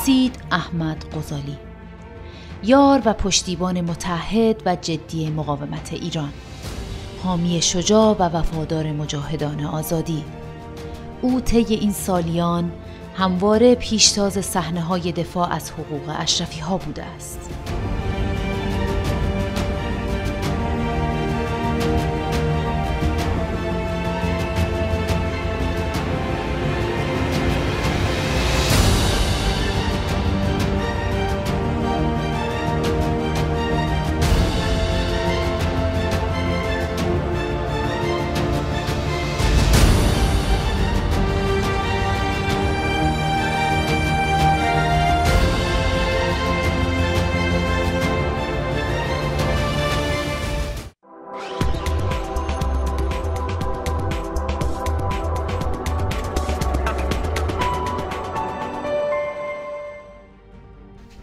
سید احمد غزالی، یار و پشتیبان متحد و جدی مقاومت ایران، حامی شجاع و وفادار مجاهدان آزادی. او طی این سالیان همواره پیشتاز صحنه‌های دفاع از حقوق اشرفی‌ها بوده است.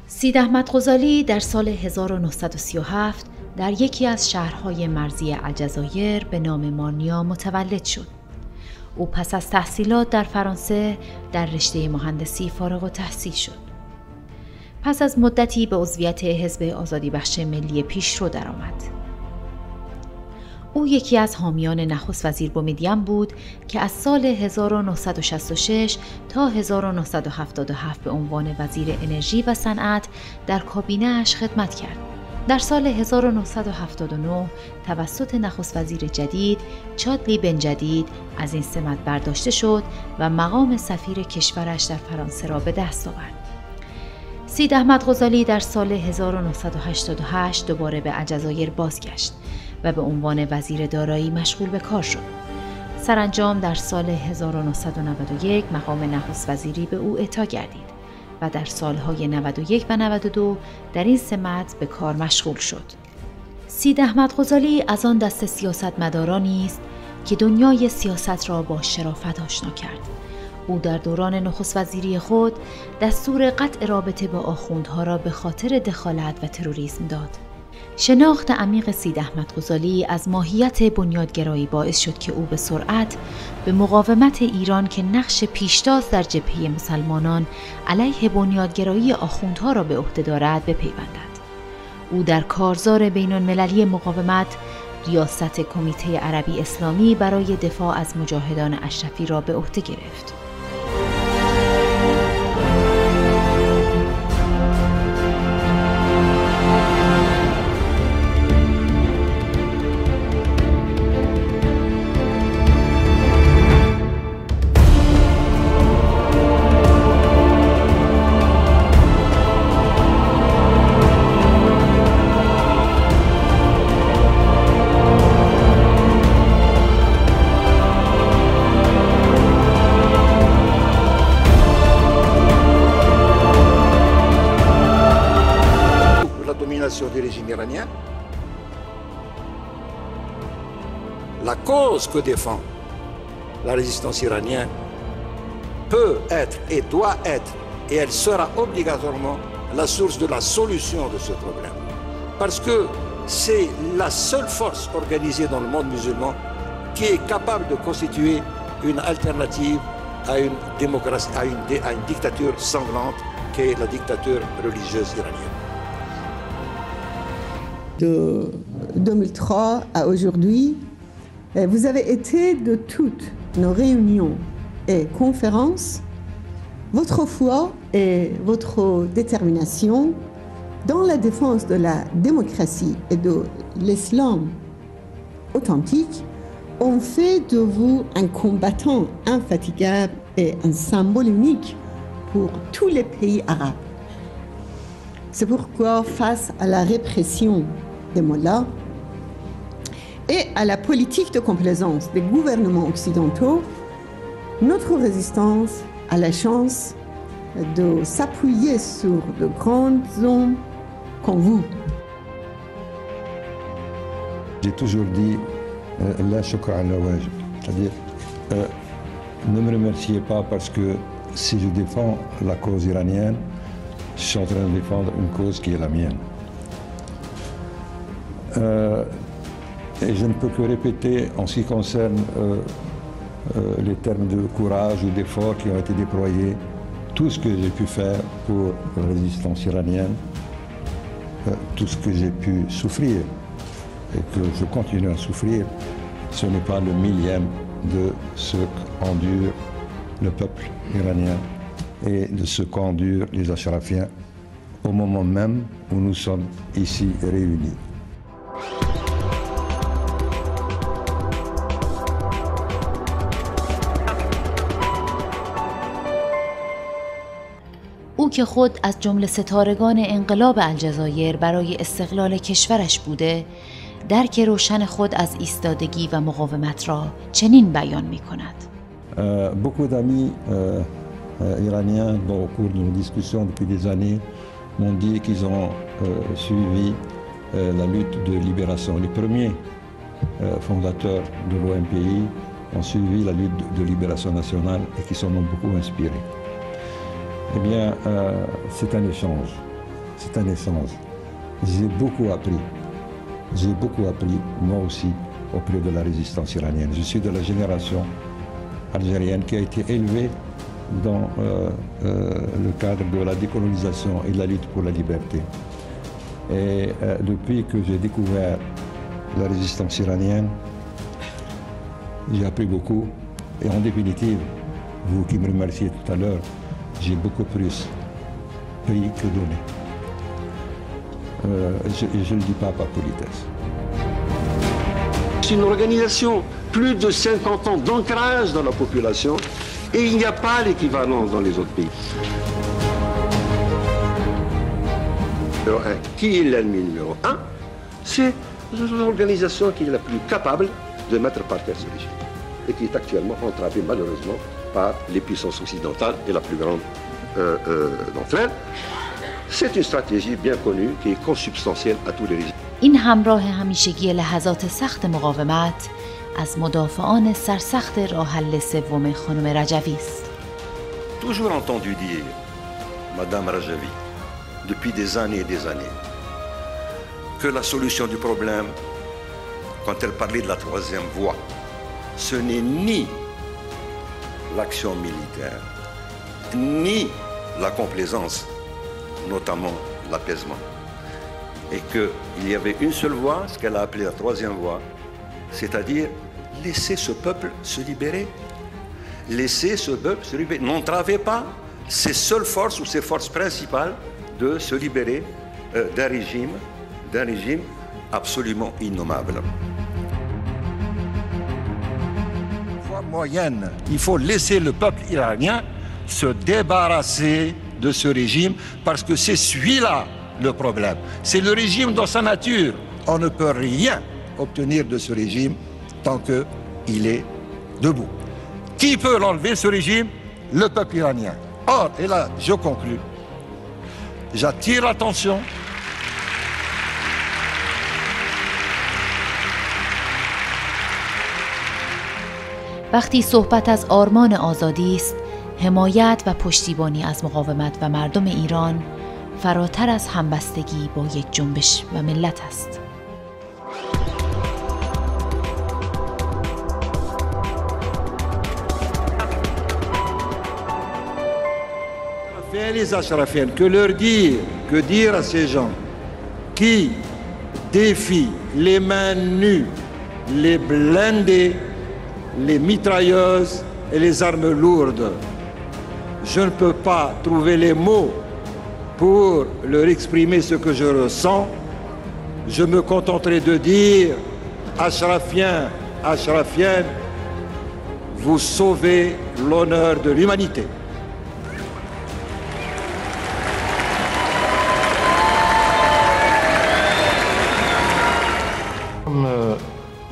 سید احمد غزالی در سال 1937 در یکی از شهرهای مرزی الجزایر به نام مارنیا متولد شد. او پس از تحصیلات در فرانسه در رشته مهندسی فارغ التحصیل شد. پس از مدتی به عضویت حزب آزادیبخش ملی پیشرو درآمد. او یکی از حامیان نخست وزیر بومیدین بود که از سال 1966 تا 1977 به عنوان وزیر انرژی و صنعت در کابینه اش خدمت کرد. در سال 1979 توسط نخست وزیر جدید چادلی بن جدید از این سمت برداشته شد و مقام سفیر کشورش در فرانسه را به دست آورد. سید احمد غزالی در سال 1988 دوباره به الجزایر بازگشت و به عنوان وزیر دارایی مشغول به کار شد. سرانجام در سال 1991 مقام نخست وزیری به او اعطا گردید و در سالهای 91 و 92 در این سمت به کار مشغول شد. سید احمد غزالی از آن دست سیاستمدارانی است که دنیای سیاست را با شرافت آشنا کرد. او در دوران نخست وزیری خود دستور قطع رابطه با آخوندها را به خاطر دخالت و تروریسم داد. شناخت عمیق سید احمد غزالی از ماهیت بنیادگرایی باعث شد که او به سرعت به مقاومت ایران که نقش پیشتاز در جبهه مسلمانان علیه بنیادگرایی آخوندها را به عهده دارد بپیوندد. او در کارزار بین‌المللی مقاومت ریاست کمیته عربی اسلامی برای دفاع از مجاهدان اشرفی را به عهده گرفت. Du régime iranien, la cause que défend la résistance iranienne peut être et doit être, et elle sera obligatoirement la source de la solution de ce problème. Parce que c'est la seule force organisée dans le monde musulman qui est capable de constituer une alternative à une démocratie, à une dictature sanglante qui est la dictature religieuse iranienne. De 2003 à aujourd'hui, vous avez été de toutes nos réunions et conférences. Votre foi et votre détermination dans la défense de la démocratie et de l'islam authentique ont fait de vous un combattant infatigable et un symbole unique pour tous les pays arabes. C'est pourquoi, face à la répression des mollahs et à la politique de complaisance des gouvernements occidentaux, notre résistance a la chance de s'appuyer sur de grands hommes comme vous. J'ai toujours dit la shukra ala wajib, c'est-à-dire ne me remerciez pas parce que si je défends la cause iranienne, je suis en train de défendre une cause qui est la mienne. Et je ne peux que répéter en ce qui concerne les termes de courage ou d'effort qui ont été déployés tout ce que j'ai pu faire pour la résistance iranienne, tout ce que j'ai pu souffrir et que je continue à souffrir, ce n'est pas le millième de ce qu'endure le peuple iranien et de ce qu'endurent les Ashrafiens au moment même où nous sommes ici réunis. او که خود از جمله ستارگان انقلاب الجزایر برای استقلال کشورش بوده، درک روشن خود از ایستادگی و مقاومت را چنین بیان می کند. Beaucoup d'amis iraniens, au cours de nos discussions depuis des années, m'ont dit qu'ils ont suivi la lutte de libération. Les premiers fondateurs de l'OMPI ont suivi la lutte de libération nationale et qui s'en ont beaucoup inspirés. Eh bien, c'est un échange. C'est un échange. J'ai beaucoup appris. J'ai beaucoup appris, moi aussi, auprès de la résistance iranienne. Je suis de la génération algérienne qui a été élevée dans le cadre de la décolonisation et de la lutte pour la liberté. Et depuis que j'ai découvert la résistance iranienne, j'ai appris beaucoup. Et en définitive, vous qui me remerciez tout à l'heure, j'ai beaucoup plus pris que donné. Je ne le dis pas par politesse. C'est une organisation, plus de 50 ans d'ancrage dans la population, et il n'y a pas l'équivalent dans les autres pays. Numéro 1. Qui est l'ennemi numéro 1? C'est l'organisation qui est la plus capable de mettre par terre ce régime, et qui est actuellement entravée malheureusement par les puissances occidentales et la plus grande d'entre elles. C'est une stratégie bien connue qui est consubstantielle à tous les régimes. این همراه همیشگی لحظات سخت مقاومت از مدافعان سرسخت راه حل سوم خانم رجوی است. Toujours entendu dire, Madame Rajavi, depuis des années et des années, que la solution du problème, quand elle parlait de la troisième voie, ce n'est ni l'action militaire, ni la complaisance, notamment l'apaisement. Et qu'il y avait une seule voie, ce qu'elle a appelé la troisième voie, c'est-à-dire laisser ce peuple se libérer. Laisser ce peuple se libérer. N'entravez pas ses seules forces ou ses forces principales de se libérer d'un régime absolument innommable. Moyenne, il faut laisser le peuple iranien se débarrasser de ce régime parce que c'est celui-là le problème. C'est le régime dans sa nature. On ne peut rien obtenir de ce régime tant qu'il est debout. Qui peut l'enlever, ce régime? Le peuple iranien. Or, et là, je conclus, j'attire l'attention وقتی صحبت از آرمان آزادی است، حمایت و پشتیبانی از مقاومت و مردم ایران فراتر از همبستگی با یک جنبش و ملت است. Les Ashrafiens, que dire à ces gens qui défient les mains nues, les blindés, les mitrailleuses et les armes lourdes. Je ne peux pas trouver les mots pour leur exprimer ce que je ressens. Je me contenterai de dire, Ashrafiens, Ashrafiennes, vous sauvez l'honneur de l'humanité.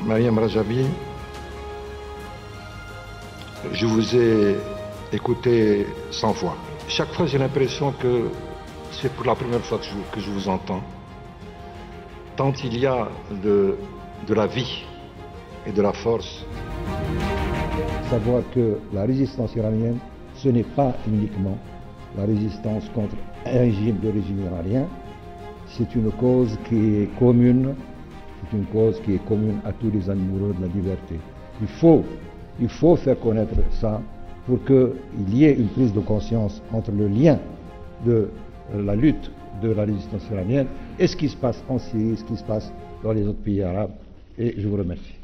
Mariam Rajavi, je vous ai écouté 100 fois. Chaque fois, j'ai l'impression que c'est pour la première fois que je vous entends. Tant il y a de la vie et de la force. Savoir que la résistance iranienne, ce n'est pas uniquement la résistance contre un régime iranien, c'est une cause qui est commune. C'est une cause qui est commune à tous les amoureux de la liberté. Il faut faire connaître ça pour qu'il y ait une prise de conscience entre le lien de la lutte de la résistance iranienne et ce qui se passe en Syrie, ce qui se passe dans les autres pays arabes. Et je vous remercie.